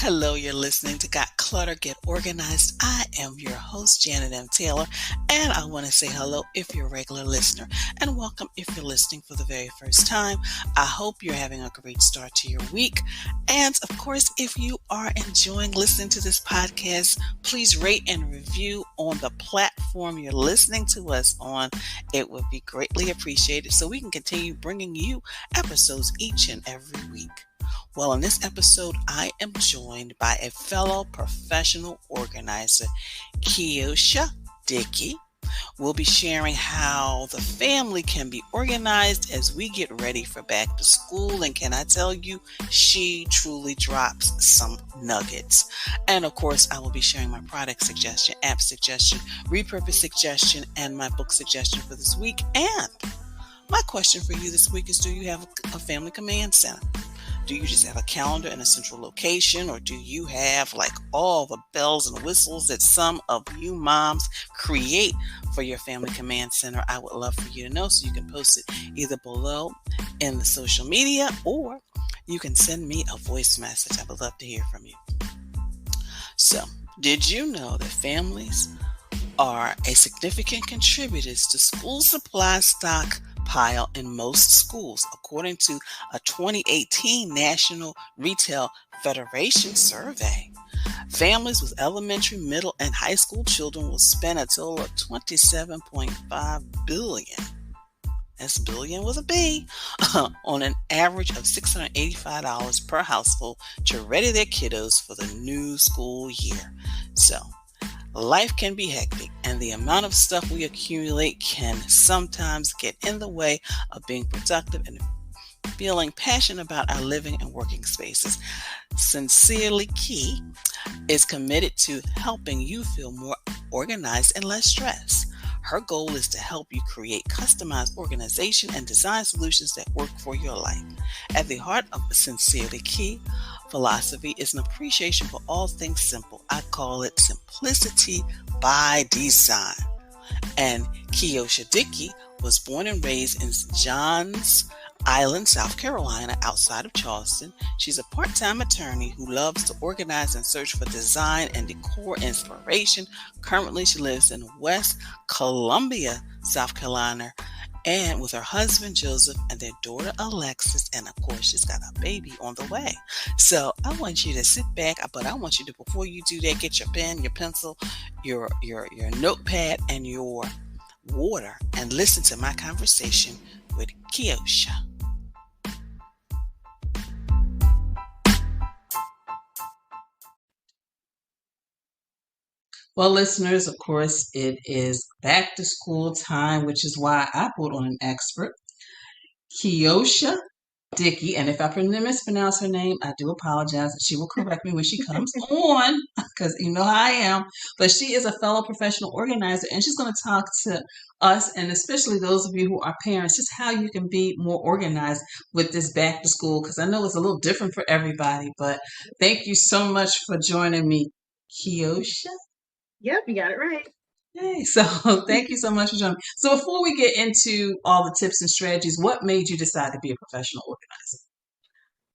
Hello, you're listening to Got Clutter, Get Organized. I am your host, Janet M. Taylor, and I want to say hello if you're a regular listener, and welcome if you're listening for the very first time. I hope you're having a great start to your week. And of course, if you are enjoying listening to this podcast, please rate and review on the platform you're listening to us on. It would be greatly appreciated so we can continue bringing you episodes each and every week. Well, in this episode, I am joined by a fellow professional organizer, Kiosha Dickey. We'll be sharing how the family can be organized as we get ready for back to school. And can I tell you, she truly drops some nuggets. And of course, I will be sharing my product suggestion, app suggestion, repurpose suggestion, and my book suggestion for this week. And my question for you this week is, do you have a family command center? Do you just have a calendar in a central location, or do you have like all the bells and whistles that some of you moms create for your family command center? I would love for you to know, so you can post it either below in the social media, or you can send me a voice message. I would love to hear from you. So, did you know that families are a significant contributors to school supply stock pile in most schools, according to a 2018 National Retail Federation survey? Families with elementary, middle, and high school children will spend a total of $27.5 billion. That's billion with a B, on an average of $685 per household to ready their kiddos for the new school year. So, life can be hectic, and the amount of stuff we accumulate can sometimes get in the way of being productive and feeling passionate about our living and working spaces. Sincerely Key is committed to helping you feel more organized and less stressed. Her goal is to help you create customized organization and design solutions that work for your life. At the heart of Sincerely Key philosophy is an appreciation for all things simple. I call it simplicity by design. And Kiosha Dickey was born and raised in Johns Island, South Carolina, outside of Charleston. She's a part-time attorney who loves to organize and search for design and decor inspiration. Currently, she lives in West Columbia, South Carolina, and with her husband Joseph and their daughter Alexis, and of course she's got a baby on the way. So I want you to sit back, but I want you to, before you do that, get your pen, your pencil, your notepad, and your water, and listen to my conversation with Kiosha. Well, listeners, of course, it is back to school time, which is why I put on an expert, Kiosha Dickey. And if I mispronounce her name, I do apologize. She will correct me when she comes on, because you know how I am. But she is a fellow professional organizer, and she's going to talk to us, and especially those of you who are parents, just how you can be more organized with this back to school, because I know it's a little different for everybody. But thank you so much for joining me, Kiosha. Yep, you got it right. Hey, so thank you so much for joining me. So before we get into all the tips and strategies, what made you decide to be a professional organizer?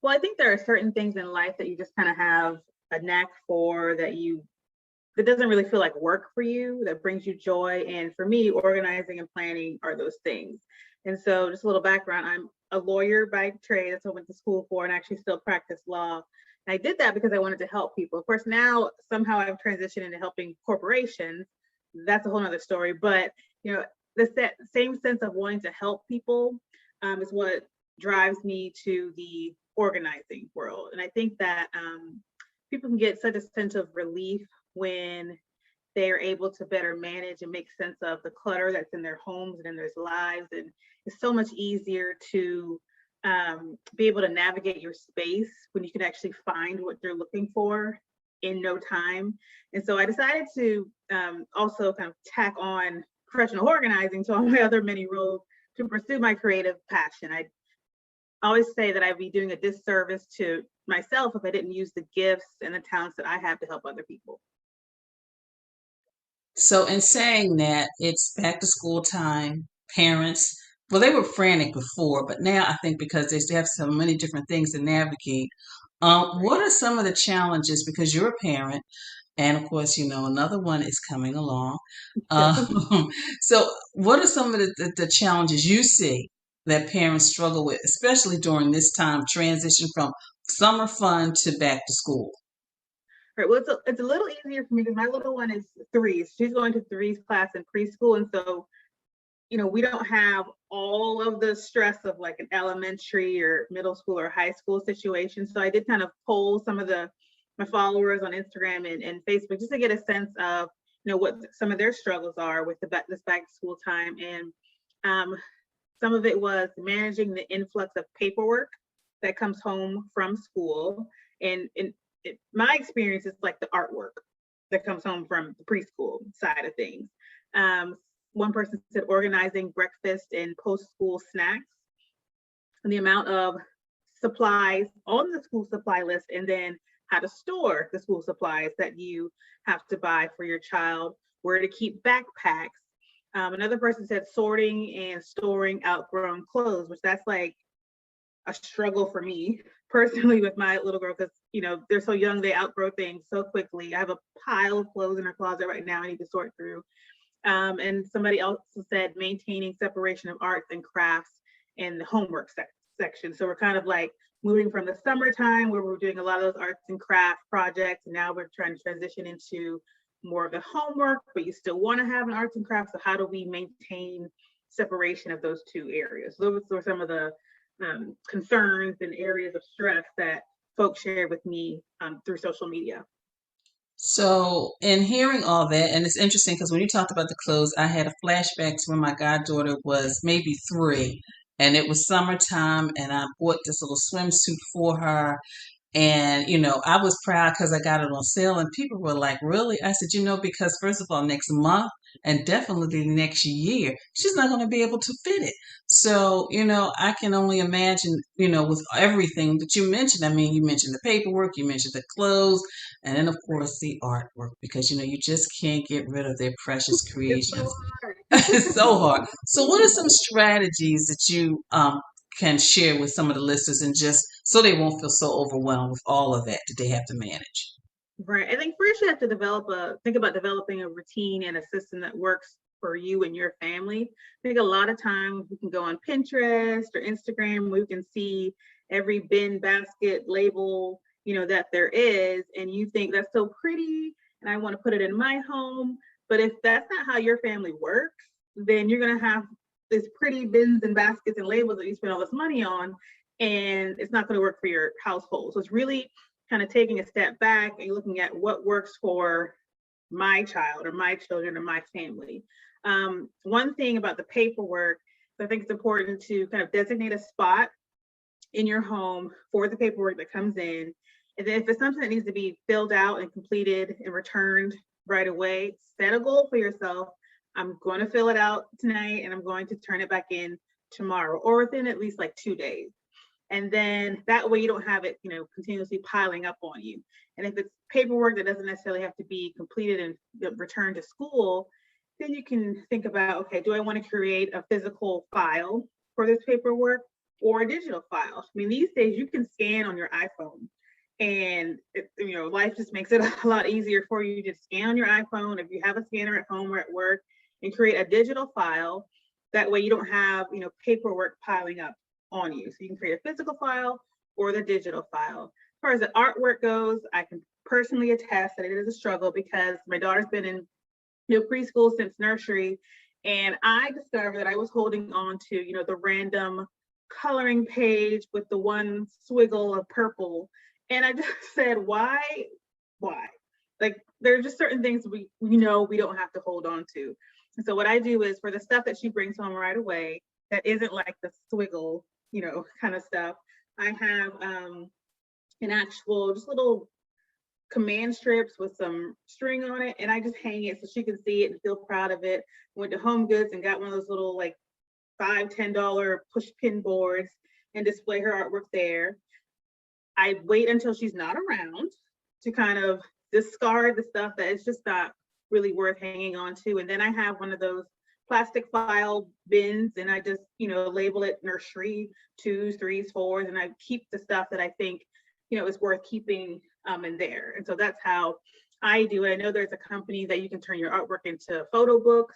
Well, I think there are certain things in life that you just kind of have a knack for, that doesn't really feel like work for you, that brings you joy. And for me, organizing and planning are those things. And so just a little background, I'm a lawyer by trade. That's what I went to school for, and actually still practice law. And I did that because I wanted to help people. Of course, now somehow I've transitioned into helping corporations. That's a whole nother story. But, the same sense of wanting to help people is what drives me to the organizing world. And I think that people can get such a sense of relief when they are able to better manage and make sense of the clutter that's in their homes and in their lives. And it's so much easier to be able to navigate your space when you can actually find what you're looking for in no time. And so I decided to also kind of tack on professional organizing to all my other many roles to pursue my creative passion. I always say that I'd be doing a disservice to myself if I didn't use the gifts and the talents that I have to help other people. So in saying that, it's back to school time, parents, well, they were frantic before, but now I think because they have so many different things to navigate, What are some of the challenges? Because you're a parent, and of course, another one is coming along. Yep. So, what are some of the challenges you see that parents struggle with, especially during this time transition from summer fun to back to school? Right. Well, it's a little easier for me because my little one is three. She's going to threes class in preschool. And so, we don't have all of the stress of like an elementary or middle school or high school situation. So I did kind of poll some of my followers on Instagram and Facebook just to get a sense of, what some of their struggles are with this back to school time. And some of it was managing the influx of paperwork that comes home from school. And my experience is like the artwork that comes home from the preschool side of things. One person said organizing breakfast and post-school snacks and the amount of supplies on the school supply list, and then how to store the school supplies that you have to buy for your child, where to keep backpacks. Another person said sorting and storing outgrown clothes, which that's like a struggle for me personally with my little girl because they're so young, they outgrow things so quickly. I have a pile of clothes in her closet right now I need to sort through. And somebody else said maintaining separation of arts and crafts in the homework section. So we're kind of like moving from the summertime where we're doing a lot of those arts and craft projects, and now we're trying to transition into more of the homework, but you still want to have an arts and crafts. So how do we maintain separation of those two areas? Those were some of the concerns and areas of stress that folks shared with me through social media. So, in hearing all that, and it's interesting because when you talked about the clothes, I had a flashback to when my goddaughter was maybe 3, and it was summertime, and I bought this little swimsuit for her. And, I was proud because I got it on sale, and people were like, really? I said, because first of all, next month and definitely next year, she's not going to be able to fit it. So, I can only imagine, with everything that you mentioned. I mean, you mentioned the paperwork, you mentioned the clothes, and then, of course, the artwork, because, you just can't get rid of their precious It's so creations. hard. It's so hard. So, what are some strategies that you can share with some of the listeners, and just so they won't feel so overwhelmed with all of that they have to manage? Right. I think first you have to think about developing a routine and a system that works for you and your family. I think a lot of times we can go on Pinterest or Instagram, we can see every bin basket label, that there is, and you think that's so pretty and I want to put it in my home. But if that's not how your family works, then you're going to have these pretty bins and baskets and labels that you spend all this money on, and it's not going to work for your household. So it's really kind of taking a step back and looking at what works for my child or my children or my family. One thing about the paperwork, I think it's important to kind of designate a spot in your home for the paperwork that comes in. And then if it's something that needs to be filled out and completed and returned right away, set a goal for yourself. I'm going to fill it out tonight and I'm going to turn it back in tomorrow or within at least like 2 days. And then that way you don't have it, continuously piling up on you. And if it's paperwork that doesn't necessarily have to be completed and returned to school, then you can think about, okay, do I want to create a physical file for this paperwork or a digital file? I mean, these days you can scan on your iPhone, and life just makes it a lot easier for you to scan on your iPhone if you have a scanner at home or at work, and create a digital file. That way you don't have, paperwork piling up on you. So you can create a physical file or the digital file. As far as the artwork goes, I can personally attest that it is a struggle because my daughter's been in preschool since nursery, and I discovered that I was holding on to the random coloring page with the one swiggle of purple, and I just said, why? Like, there are just certain things we don't have to hold on to. And so what I do is, for the stuff that she brings home right away that isn't like the swiggle kind of stuff, I have an actual just little command strips with some string on it, and I just hang it so she can see it and feel proud of it. Went to Home Goods and got one of those little like $5-10 push pin boards and display her artwork there. I wait until she's not around to kind of discard the stuff that is just not really worth hanging on to. And then I have one of those plastic file bins, and I just label it nursery 2s, 3s, 4s, and I keep the stuff that I think is worth keeping in there. And so that's how I do it. I know there's a company that you can turn your artwork into photo books.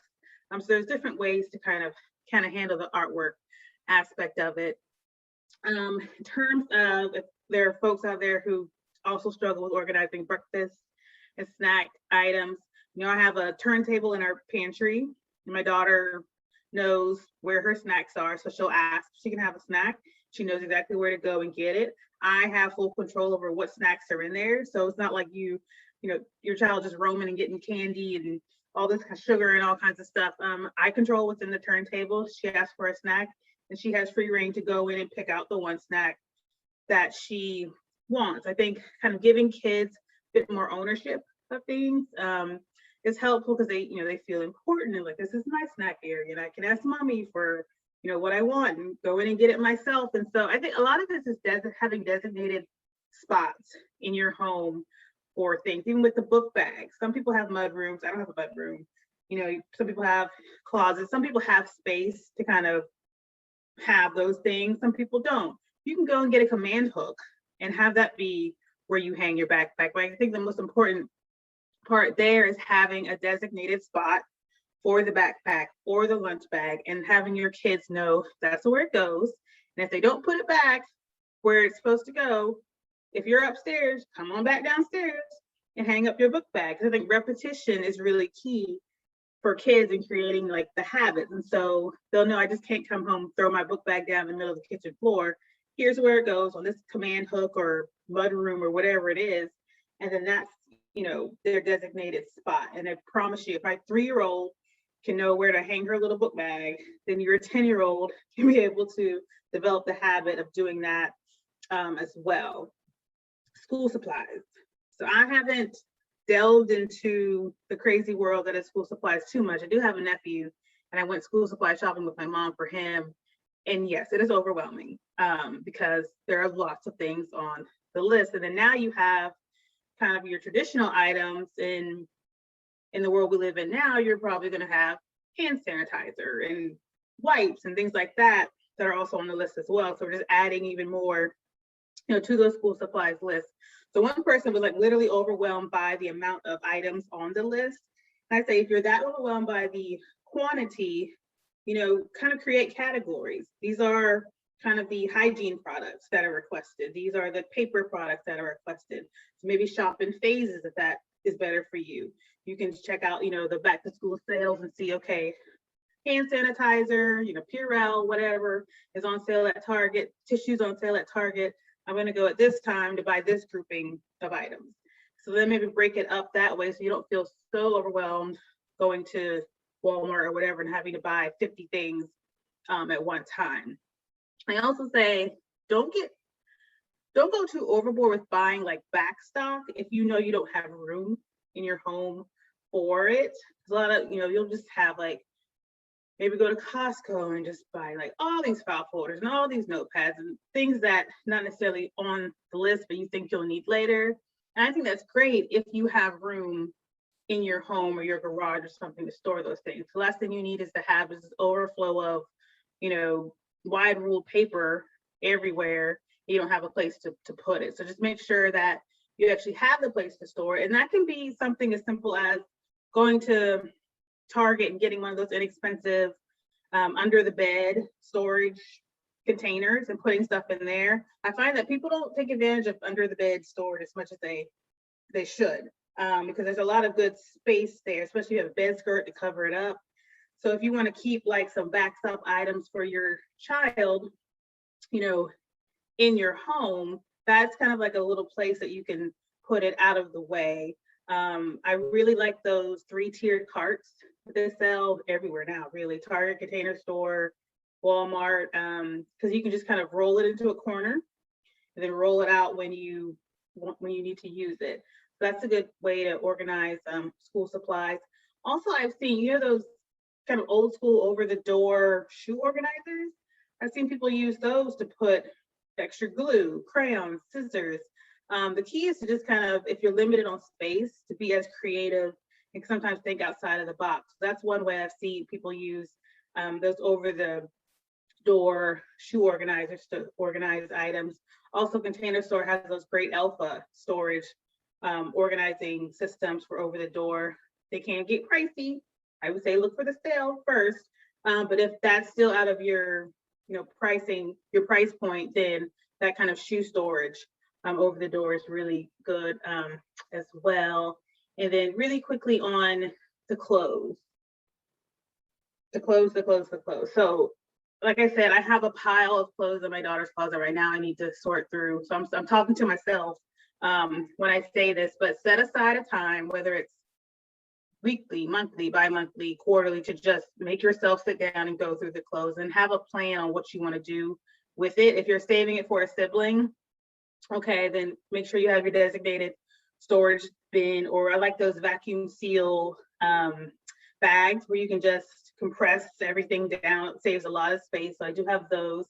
So there's different ways to kind of handle the artwork aspect of it. In terms of if there are folks out there who also struggle with organizing breakfast and snack items, I have a turntable in our pantry. My daughter knows where her snacks are, so she'll ask if she can have a snack. She knows exactly where to go and get it. I have full control over what snacks are in there, so it's not like your child just roaming and getting candy and all this sugar and all kinds of stuff. I control what's in the turntable. She asks for a snack, and she has free reign to go in and pick out the one snack that she wants. I think kind of giving kids a bit more ownership of things is helpful, because they feel important and like, this is my snack area and I can ask mommy for what I want and go in and get it myself. And so I think a lot of this is having designated spots in your home for things, even with the book bags. Some people have mud rooms. I don't have a mud room. Some people have closets. Some people have space to kind of have those things. Some people don't. You can go and get a command hook and have that be where you hang your backpack. But I think the most important part there is having a designated spot for the backpack or the lunch bag, and having your kids know that's where it goes. And if they don't put it back where it's supposed to go, if you're upstairs, come on back downstairs and hang up your book bag. I think repetition is really key for kids in creating like the habits. And so they'll know, I just can't come home, throw my book bag down in the middle of the kitchen floor. Here's where it goes on this command hook or mud room or whatever it is. And then that's, their designated spot. And I promise you, if my 3-year-old can know where to hang her little book bag, then your 10-year-old can be able to develop the habit of doing that as well. School supplies. So I haven't delved into the crazy world that is school supplies too much. I do have a nephew, and I went school supply shopping with my mom for him. And yes, it is overwhelming because there are lots of things on the list. And then now you have kind of your traditional items in the world we live in now. You're probably going to have hand sanitizer and wipes and things like that are also on the list as well. So we're just adding even more, to those school supplies list. So one person was like literally overwhelmed by the amount of items on the list. And I say, if you're that overwhelmed by the quantity, kind of create categories. These are kind of the hygiene products that are requested. These are the paper products that are requested. So maybe shop in phases if that is better for you. You can check out, the back to school sales and see, okay, hand sanitizer, Purell, whatever is on sale at Target, tissues on sale at Target. I'm going to go at this time to buy this grouping of items. So then maybe break it up that way so you don't feel so overwhelmed going to Walmart or whatever and having to buy 50 things at one time. I also say, don't go too overboard with buying like back stock if you know you don't have room in your home for it. A lot of, you'll just have like, maybe go to Costco and just buy like all these file folders and all these notepads and things that not necessarily on the list, but you think you'll need later. And I think that's great if you have room in your home or your garage or something to store those things. The last thing you need is to have this overflow of, wide ruled paper everywhere. You don't have a place to put it. So just make sure that you actually have the place to store it. And that can be something as simple as going to Target and getting one of those inexpensive under the bed storage containers and putting stuff in there. I find that people don't take advantage of under the bed storage as much as they should, because there's a lot of good space there, especially if you have a bed skirt to cover it up. So if you want to keep like some backstop items for your child, in your home, that's kind of like a little place that you can put it out of the way. I really like those 3-tiered carts that they sell everywhere now, really. Target, Container Store, Walmart, because you can just kind of roll it into a corner and then roll it out when you need to use it. So that's a good way to organize school supplies. Also, I've seen, those kind of old school over the door shoe organizers. I've seen people use those to put extra glue, crayons, scissors. The key is to just kind of, if you're limited on space, to be as creative and sometimes think outside of the box. That's one way I've seen people use those over the door, shoe organizers to organize items. Also, Container Store has those great alpha storage organizing systems for over the door. They can get pricey. I would say look for the sale first. But if that's still out of your, pricing, your price point, then that kind of shoe storage over the door is really good as well. And then really quickly on the clothes. The clothes. So like I said, I have a pile of clothes in my daughter's closet right now. I need to sort through. So I'm talking to myself when I say this, but set aside a time, whether it's weekly, monthly, bi-monthly, quarterly, to just make yourself sit down and go through the clothes and have a plan on what you want to do with it. If you're saving it for a sibling, okay, then make sure you have your designated storage bin, or I like those vacuum seal bags where you can just compress everything down. It saves a lot of space. So I do have those.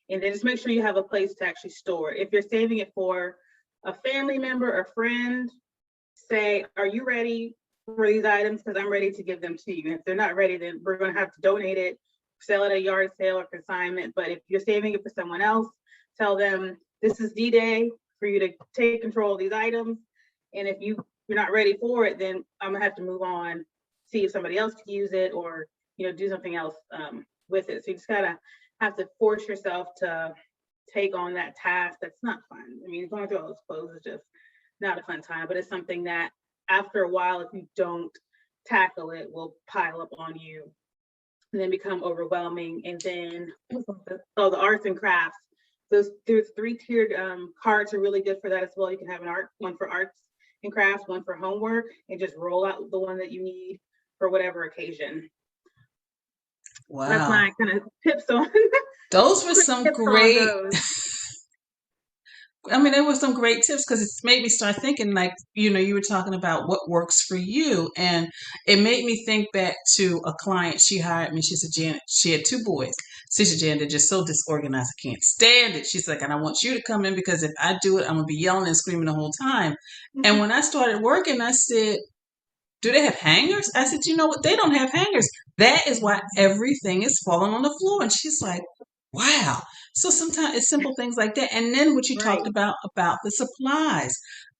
And then just make sure you have a place to actually store it. If you're saving it for a family member or friend, say, are you ready for these items? Because I'm ready to give them to you. And if they're not ready, then we're going to have to donate it, sell it at a yard sale or consignment. But if you're saving it for someone else, tell them this is D-Day for you to take control of these items. And if you're not ready for it, then I'm gonna have to move on, see if somebody else can use it, or do something else with it. So you just gotta have to force yourself to take on that task. That's not fun. I mean, going through all those clothes is just not a fun time, but it's something that after a while, if you don't tackle it, will pile up on you and then become overwhelming. And then the arts and crafts. There's 3-tiered cards are really good for that as well. You can have one for arts and crafts, one for homework, and just roll out the one that you need for whatever occasion. Wow. That's my kind of tips on. Those were some great. I mean, there were some great tips, because it's made me start thinking, like, you were talking about what works for you. And it made me think back to a client. She hired me. She said, Janet, she had 2 boys. She said, Janet, they're just so disorganized. I can't stand it. She's like, and I want you to come in, because if I do it, I'm going to be yelling and screaming the whole time. And when I started working, I said, do they have hangers? I said, you know what? They don't have hangers. That is why everything is falling on the floor. And she's like, wow. So sometimes it's simple things like that. And then what you talked about the supplies.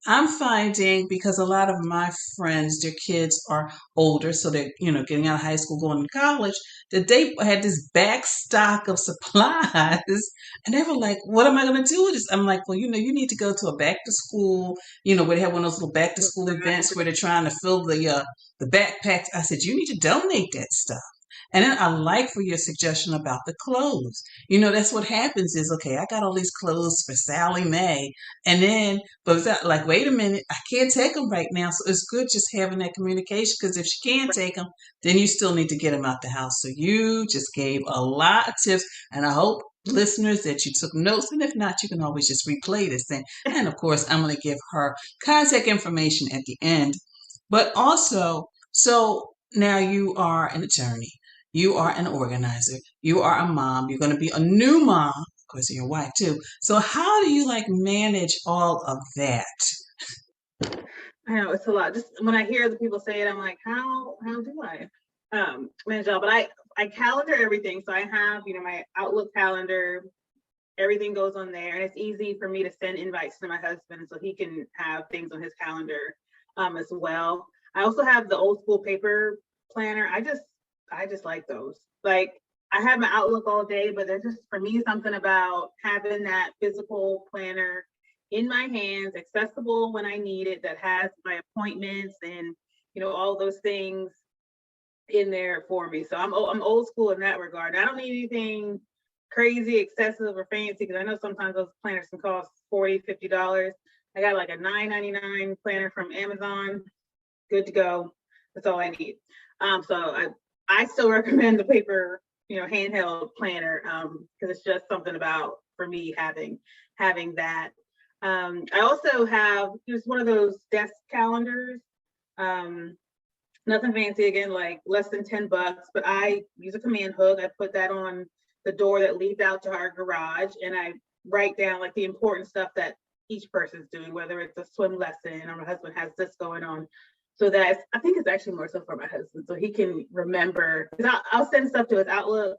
I'm finding, because a lot of my friends, their kids are older, so they're, getting out of high school, going to college, that they had this back stock of supplies. And they were like, what am I going to do with this? I'm like, well, you need to go to a back to school, where they have one of those little back to school events where they're trying to fill the backpacks. I said, you need to donate that stuff. And then I like for your suggestion about the clothes. That's what happens is, okay, I got all these clothes for Sally Mae. And then, but it's like, wait a minute, I can't take them right now. So it's good just having that communication, because if she can't take them, then you still need to get them out the house. So you just gave a lot of tips. And I hope, listeners, that you took notes. And if not, you can always just replay this thing. And of course, I'm going to give her contact information at the end. But also, so now you are an attorney. You are an organizer. You are a mom. You're going to be a new mom. Of course, you're your wife too. So how do you manage all of that? I know it's a lot. Just when I hear the people say it, I'm like, how do I manage it all? But I calendar everything. So I have, my Outlook calendar. Everything goes on there, and it's easy for me to send invites to my husband so he can have things on his calendar as well. I also have the old school paper planner. I just like those. Like, I have my Outlook all day, but there's just, for me, something about having that physical planner in my hands, accessible when I need it, that has my appointments and, all those things in there for me. So I'm old school in that regard. I don't need anything crazy, excessive, or fancy, because I know sometimes those planners can cost $40, $50. I got like a $9.99 planner from Amazon. Good to go. That's all I need. So I still recommend the paper, handheld planner, because it's just something about, for me, having that. I also have just one of those desk calendars. Nothing fancy, again, like less than $10, but I use a command hook. I put that on the door that leads out to our garage, and I write down like the important stuff that each person's doing, whether it's a swim lesson or my husband has this going on. So that, I think it's actually more so for my husband, so he can remember, because I'll send stuff to his Outlook,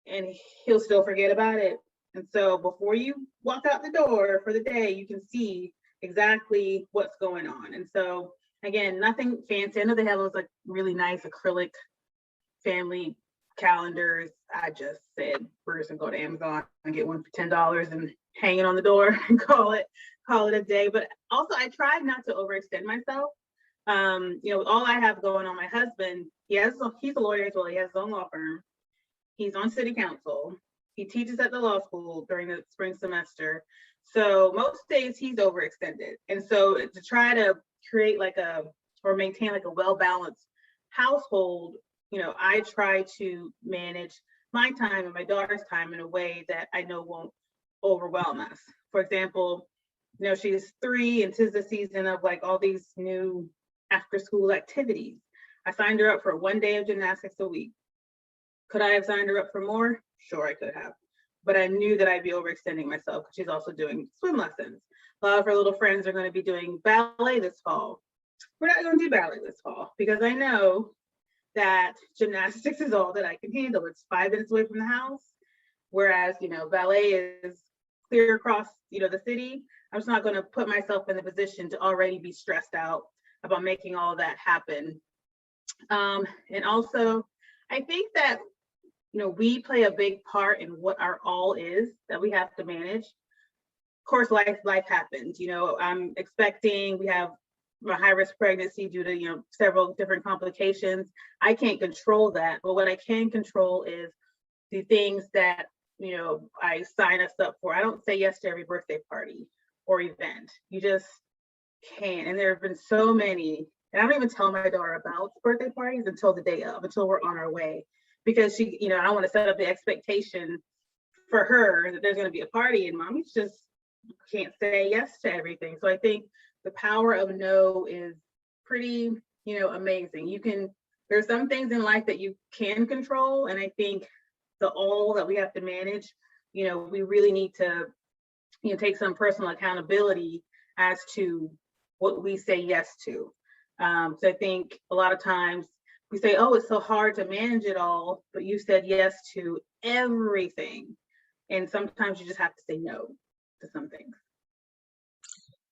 and he'll still forget about it. And so before you walk out the door for the day, you can see exactly what's going on. And so again, nothing fancy. I know they have those like really nice acrylic family calendars. I just said we're just gonna go to Amazon and get one for $10 and hang it on the door and call it a day. But also I tried not to overextend myself. With all I have going on, my husband, he's a lawyer as well. He has his own law firm. He's on city council. He teaches at the law school during the spring semester. So most days he's overextended. And so to try to create or maintain like a well-balanced household, I try to manage my time and my daughter's time in a way that I know won't overwhelm us. For example, she's 3 and 'tis the season of like all these new after school activities. I signed her up for 1 day of gymnastics a week. Could I have signed her up for more? Sure, I could have. But I knew that I'd be overextending myself because she's also doing swim lessons. A lot of her little friends are going to be doing ballet this fall. We're not going to do ballet this fall because I know that gymnastics is all that I can handle. It's 5 minutes away from the house. Whereas, ballet is clear across, the city. I'm just not going to put myself in the position to already be stressed out about making all that happen. And also, I think that, we play a big part in what our all is that we have to manage. Of course, life happens. I'm expecting, we have a high-risk pregnancy due to, several different complications. I can't control that, but what I can control is the things that, I sign us up for. I don't say yes to every birthday party or event. You just can't. And there have been so many, and I don't even tell my daughter about birthday parties until the day of, until we're on our way, because she, I want to set up the expectation for her that there's going to be a party, and mommy just can't say yes to everything. So I think the power of no is pretty, amazing. There's some things in life that you can control. And I think the all that we have to manage, we really need to, take some personal accountability as to what we say yes to. So I think a lot of times we say, oh, it's so hard to manage it all, but you said yes to everything. And sometimes you just have to say no to some things.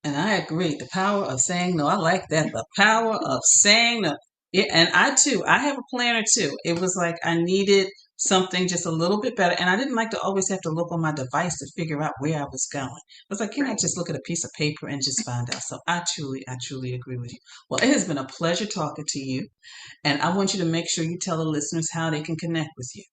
And I agree. The power of saying no. I like that. The power of saying no. Yeah, and I have a planner too. It was like I needed something just a little bit better. And I didn't like to always have to look on my device to figure out where I was going. I was like, can I just look at a piece of paper and just find out? So I truly agree with you. Well, it has been a pleasure talking to you. And I want you to make sure you tell the listeners how they can connect with you.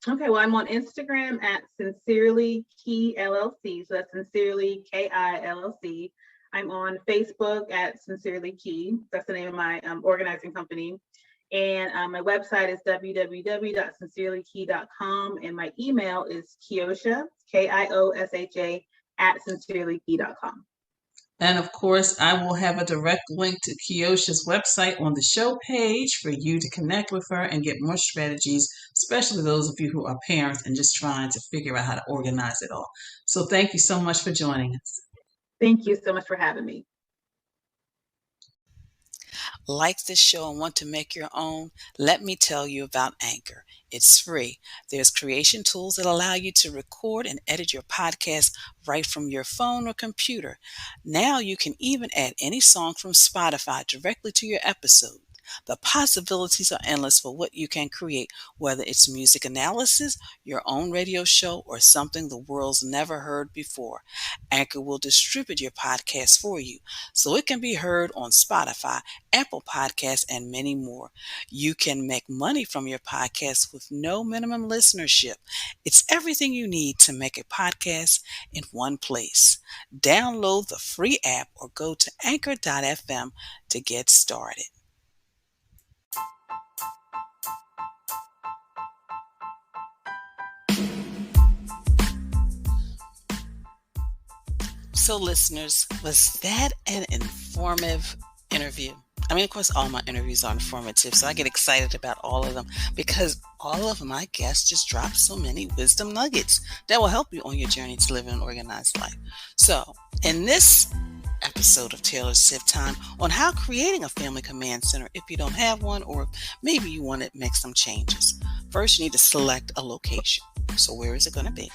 Okay, well, I'm on Instagram at Sincerely Key LLC. So that's Sincerely KI LLC. I'm on Facebook at Sincerely Key. That's the name of my organizing company. And my website is www.sincerelykey.com. And my email is Kiosha, KIOSHA, at sincerelykey.com. And of course, I will have a direct link to Kiosha's website on the show page for you to connect with her and get more strategies, especially those of you who are parents and just trying to figure out how to organize it all. So thank you so much for joining us. Thank you so much for having me. Like this show and want to make your own? Let me tell you about Anchor. It's free. There's creation tools that allow you to record and edit your podcast right from your phone or computer. Now you can even add any song from Spotify directly to your episode. The possibilities are endless for what you can create, whether it's music analysis, your own radio show, or something the world's never heard before. Anchor will distribute your podcast for you, so it can be heard on Spotify, Apple Podcasts, and many more. You can make money from your podcast with no minimum listenership. It's everything you need to make a podcast in one place. Download the free app or go to anchor.fm to get started. So listeners, was that an informative interview? I mean, of course, all my interviews are informative, so I get excited about all of them because all of my guests just drop so many wisdom nuggets that will help you on your journey to live an organized life. So in this episode of Taylor's Sip Time on how creating a family command center if you don't have one, or maybe you want to make some changes. First, you need to select a location. So where is it going to be?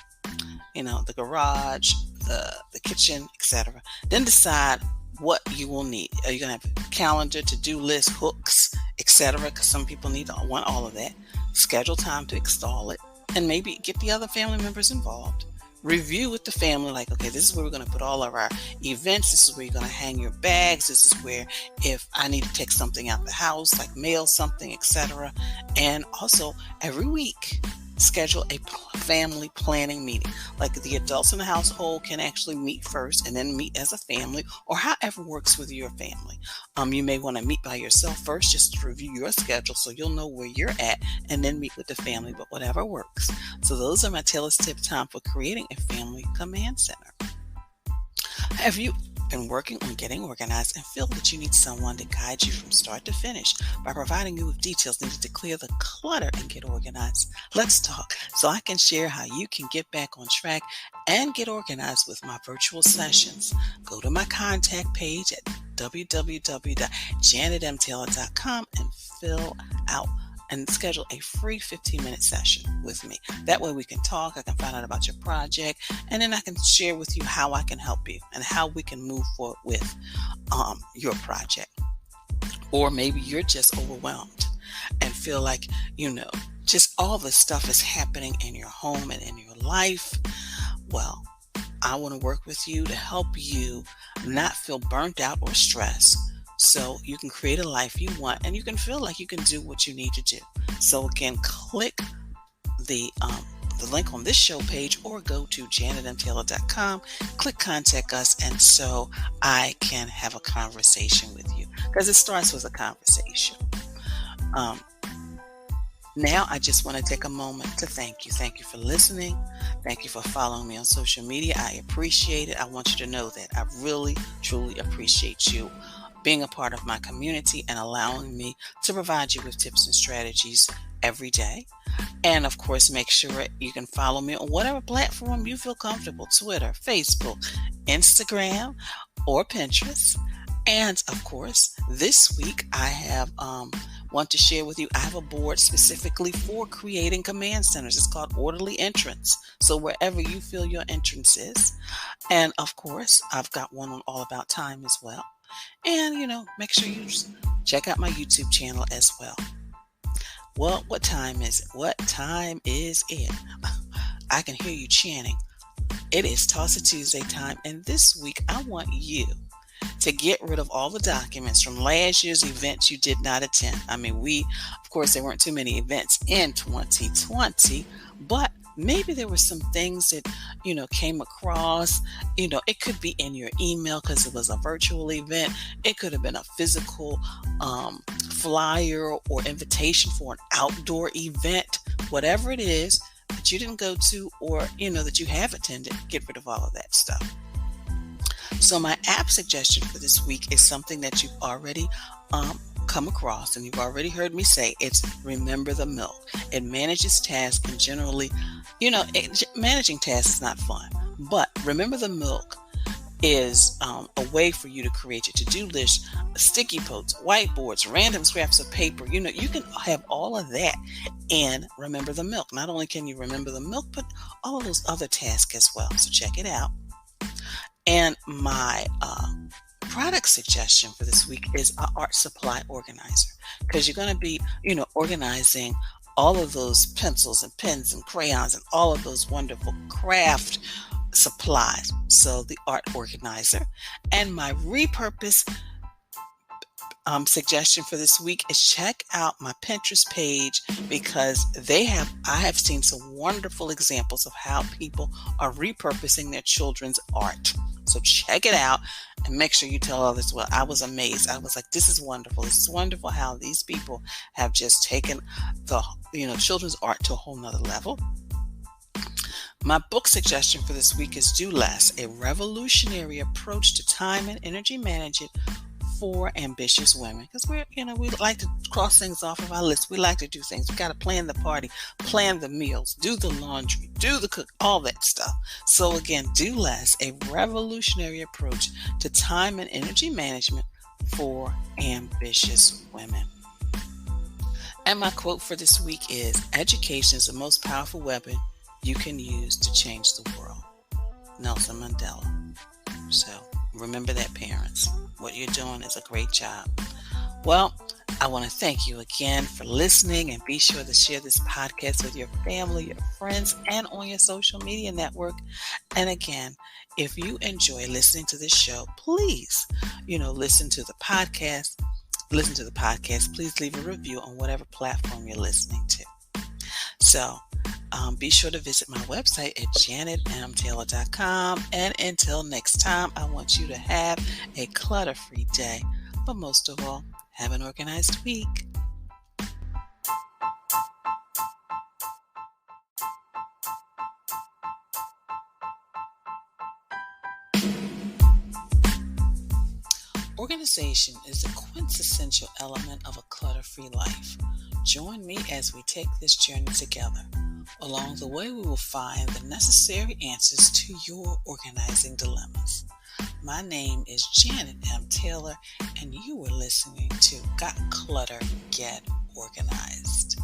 The garage, the kitchen, etc. Then decide what you will need. Are you going to have a calendar, to-do list, hooks, etc.? Because some people want all of that. Schedule time to install it, and maybe get the other family members involved. Review with the family, like, okay, this is where we're going to put all of our events. This is where you're going to hang your bags. This is where, if I need to take something out the house, like mail something, etc. And also, every week, schedule a family planning meeting. Like, the adults in the household can actually meet first and then meet as a family, or however works with your family. You may want to meet by yourself first, just to review your schedule so you'll know where you're at, and then meet with the family, but whatever works. So those are my Taylor's Tip time for creating a family command center. Have you been working on getting organized and feel that you need someone to guide you from start to finish by providing you with details needed to clear the clutter and get organized? Let's talk so I can share how you can get back on track and get organized with my virtual sessions. Go to my contact page at www.janetmtaylor.com and fill out and schedule a free 15-minute session with me. That way we can talk, I can find out about your project, and then I can share with you how I can help you and how we can move forward with your project. Or maybe you're just overwhelmed and feel like, just all this stuff is happening in your home and in your life. Well, I want to work with you to help you not feel burnt out or stressed, so you can create a life you want and you can feel like you can do what you need to do. So again, click the link on this show page or go to janetmtaylor.com, click contact us, and so I can have a conversation with you, because it starts with a conversation. Now I just want to take a moment to thank you. Thank you for listening. Thank you for following me on social media. I appreciate it. I want you to know that I really, truly appreciate you being a part of my community and allowing me to provide you with tips and strategies every day. And of course, make sure you can follow me on whatever platform you feel comfortable: Twitter, Facebook, Instagram, or Pinterest. And of course, this week I have want to share with you, I have a board specifically for creating command centers. It's called Orderly Entrance. So wherever you feel your entrance is. And of course, I've got one on All About Time as well. And, make sure you check out my YouTube channel as well. Well, what time is it? What time is it? I can hear you chanting. It is Toss It Tuesday time. And this week, I want you to get rid of all the documents from last year's events you did not attend. Of course, there weren't too many events in 2020, but maybe there were some things that, came across. It could be in your email because it was a virtual event. It could have been a physical flyer or invitation for an outdoor event. Whatever it is that you didn't go to, or, that you have attended, get rid of all of that stuff. So my app suggestion for this week is something that you've already come across and you've already heard me say. It's Remember the Milk. It manages tasks, and generally, managing tasks is not fun. But Remember the Milk is a way for you to create your to-do list, sticky notes, whiteboards, random scraps of paper. You can have all of that and Remember the Milk. Not only can you remember the milk, but all of those other tasks as well. So check it out. And my product suggestion for this week is an art supply organizer, because you're going to be, organizing all of those pencils and pens and crayons and all of those wonderful craft supplies. So the art organizer. And my repurpose suggestion for this week is check out my Pinterest page, because I have seen some wonderful examples of how people are repurposing their children's art. So check it out and make sure you tell others. Well, I was amazed. I was like, this is wonderful. This is wonderful how these people have just taken the children's art to a whole nother level. My book suggestion for this week is Do Less, a revolutionary approach to time and energy management for ambitious women. Because we like to cross things off of our list. We like to do things. We got to plan the party, plan the meals, do the laundry, do the cook, all that stuff. So again, Do Less, a revolutionary approach to time and energy management for ambitious women. And my quote for this week is, education is the most powerful weapon you can use to change the world. Nelson Mandela. So remember that, parents. What you're doing is a great job. Well, I want to thank you again for listening, and be sure to share this podcast with your family, your friends, and on your social media network. And again, if you enjoy listening to this show, please, listen to the podcast. Please leave a review on whatever platform you're listening to. So be sure to visit my website at janetmtaylor.com. And until next time, I want you to have a clutter-free day. But most of all, have an organized week. Organization is a quintessential element of a clutter-free life. Join me as we take this journey together. Along the way, we will find the necessary answers to your organizing dilemmas. My name is Janet M. Taylor, and you were listening to Got Clutter, Get Organized.